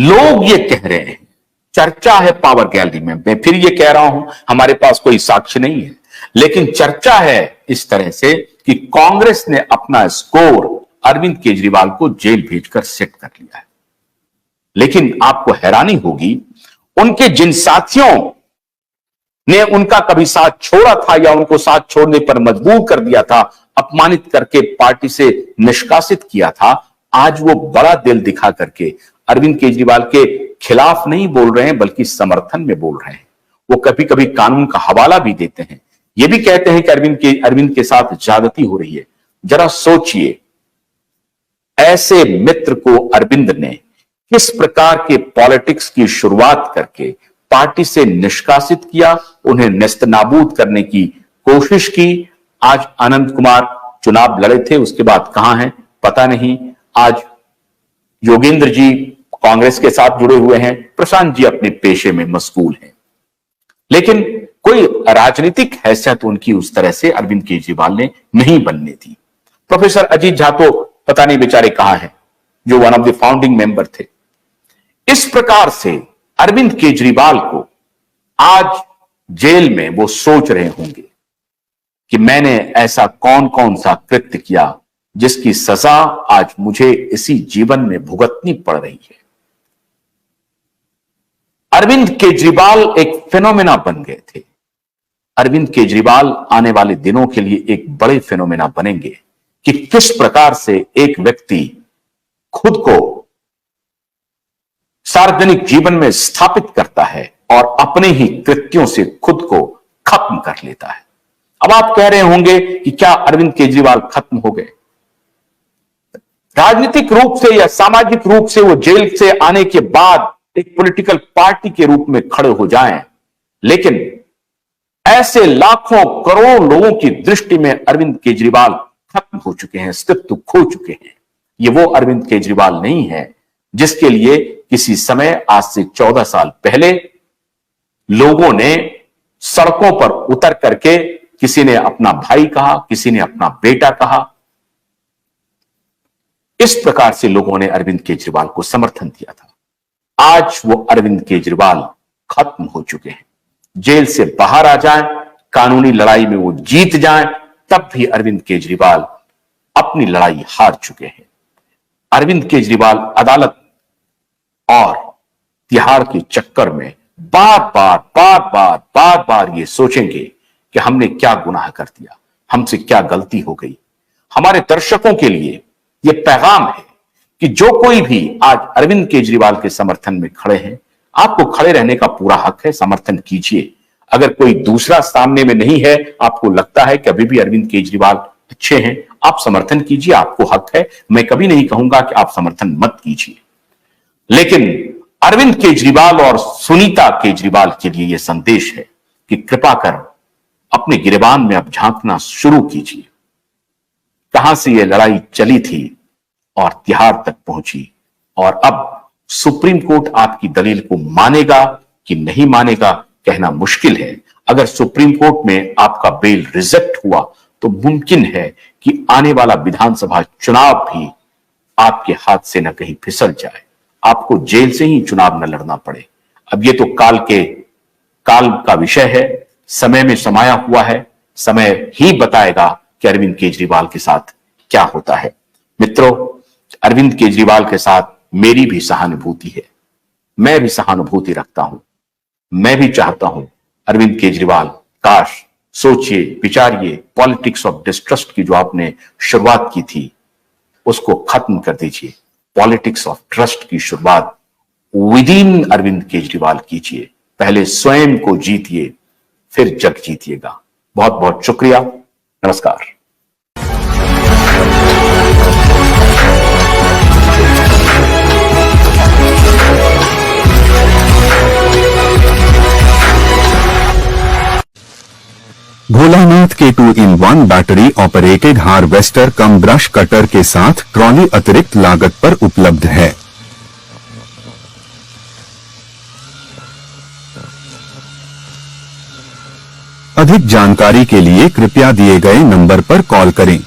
लोग ये कह रहे हैं, चर्चा है पावर गैलरी में, मैं फिर ये कह रहा हूं, हमारे पास कोई साक्ष्य नहीं है, लेकिन चर्चा है इस तरह से कि कांग्रेस ने अपना स्कोर अरविंद केजरीवाल को जेल भेजकर सेट कर लिया है। लेकिन आपको हैरानी होगी, उनके जिन साथियों ने उनका कभी साथ छोड़ा था या उनको साथ छोड़ने पर मजबूर कर दिया था, अपमानित करके पार्टी से निष्कासित किया था, आज वो बड़ा दिल दिखा करके अरविंद केजरीवाल के खिलाफ नहीं बोल रहे हैं बल्कि समर्थन में बोल रहे हैं। वो कभी कभी कानून का हवाला भी देते हैं, ये भी कहते हैं कि अरविंद के साथ ज्यादती हो रही है। जरा सोचिए, ऐसे मित्र को अरविंद ने किस प्रकार के पॉलिटिक्स की शुरुआत करके पार्टी से निष्कासित किया, उन्हें नेस्तनाबूद करने की कोशिश की। आज आनंद कुमार चुनाव लड़े थे, उसके बाद कहां हैं पता नहीं। आज योगेंद्र जी कांग्रेस के साथ जुड़े हुए हैं, प्रशांत जी अपने पेशे में मशगूल हैं, लेकिन कोई राजनीतिक हैसियत उनकी उस तरह से अरविंद केजरीवाल ने नहीं बनने दी। प्रोफेसर अजीत झा तो पता नहीं बेचारे कहां हैं, जो one of the founding member थे। इस प्रकार से अरविंद केजरीवाल को आज जेल में वो सोच रहे होंगे कि मैंने ऐसा कौन कौन सा कृत्य किया जिसकी सजा आज मुझे इसी जीवन में भुगतनी पड़ रही है। अरविंद केजरीवाल एक फिनोमेना बन गए थे। अरविंद केजरीवाल आने वाले दिनों के लिए एक बड़े फिनोमेना बनेंगे कि किस प्रकार से एक व्यक्ति खुद को सार्वजनिक जीवन में स्थापित करता है और अपने ही कृत्यों से खुद को खत्म कर लेता है। अब आप कह रहे होंगे कि क्या अरविंद केजरीवाल खत्म हो गए? राजनीतिक रूप से या सामाजिक रूप से वो जेल से आने के बाद एक पॉलिटिकल पार्टी के रूप में खड़े हो जाएं, लेकिन ऐसे लाखों करोड़ों लोगों की दृष्टि में अरविंद केजरीवाल खत्म हो चुके हैं, अस्तित्व खो चुके हैं। ये वो अरविंद केजरीवाल नहीं है जिसके लिए किसी समय आज से 14 साल पहले लोगों ने सड़कों पर उतर करके किसी ने अपना भाई कहा, किसी ने अपना बेटा कहा। इस प्रकार से लोगों ने अरविंद केजरीवाल को समर्थन दिया था। आज वो अरविंद केजरीवाल खत्म हो चुके हैं। जेल से बाहर आ जाएं, कानूनी लड़ाई में वो जीत जाएं, तब भी अरविंद केजरीवाल अपनी लड़ाई हार चुके हैं। अरविंद केजरीवाल अदालत और तिहाड़ के चक्कर में बार बार ये सोचेंगे कि हमने क्या गुनाह कर दिया, हमसे क्या गलती हो गई। हमारे दर्शकों के लिए यह पैगाम है कि जो कोई भी आज अरविंद केजरीवाल के समर्थन में खड़े हैं, आपको खड़े रहने का पूरा हक है, समर्थन कीजिए। अगर कोई दूसरा सामने में नहीं है, आपको लगता है कि अभी भी अरविंद केजरीवाल अच्छे हैं, आप समर्थन कीजिए, आपको हक है। मैं कभी नहीं कहूंगा कि आप समर्थन मत कीजिए, लेकिन अरविंद केजरीवाल और सुनीता केजरीवाल के लिए यह संदेश है कि कृपा कर अपने गिरेबान में अब झांकना शुरू कीजिए। कहां से यह लड़ाई चली थी और तिहाड़ तक पहुंची, और अब सुप्रीम कोर्ट आपकी दलील को मानेगा कि नहीं मानेगा कहना मुश्किल है। अगर सुप्रीम कोर्ट में आपका बेल रिजेक्ट हुआ तो मुमकिन है कि आने वाला विधानसभा चुनाव भी आपके हाथ से न कहीं फिसल जाए, आपको जेल से ही चुनाव न लड़ना पड़े। अब ये तो काल का विषय है, समय में समाया हुआ है। समय ही बताएगा कि अरविंद केजरीवाल के साथ क्या होता है। मित्रों, अरविंद केजरीवाल के साथ मेरी भी सहानुभूति है, मैं भी सहानुभूति रखता हूं। मैं भी चाहता हूं अरविंद केजरीवाल, काश सोचिए, विचारिए, पॉलिटिक्स ऑफ डिस्ट्रस्ट की जो आपने शुरुआत की थी उसको खत्म कर दीजिए। पॉलिटिक्स ऑफ ट्रस्ट की शुरुआत विद इन अरविंद केजरीवाल कीजिए। पहले स्वयं को जीतिए, फिर जग जीतिएगा। बहुत बहुत शुक्रिया, नमस्कार। भोलानाथ के 2-in-1 बैटरी ऑपरेटेड हार्वेस्टर कम ब्रश कटर के साथ ट्रॉली अतिरिक्त लागत पर उपलब्ध है। अधिक जानकारी के लिए कृपया दिए गए नंबर पर कॉल करें।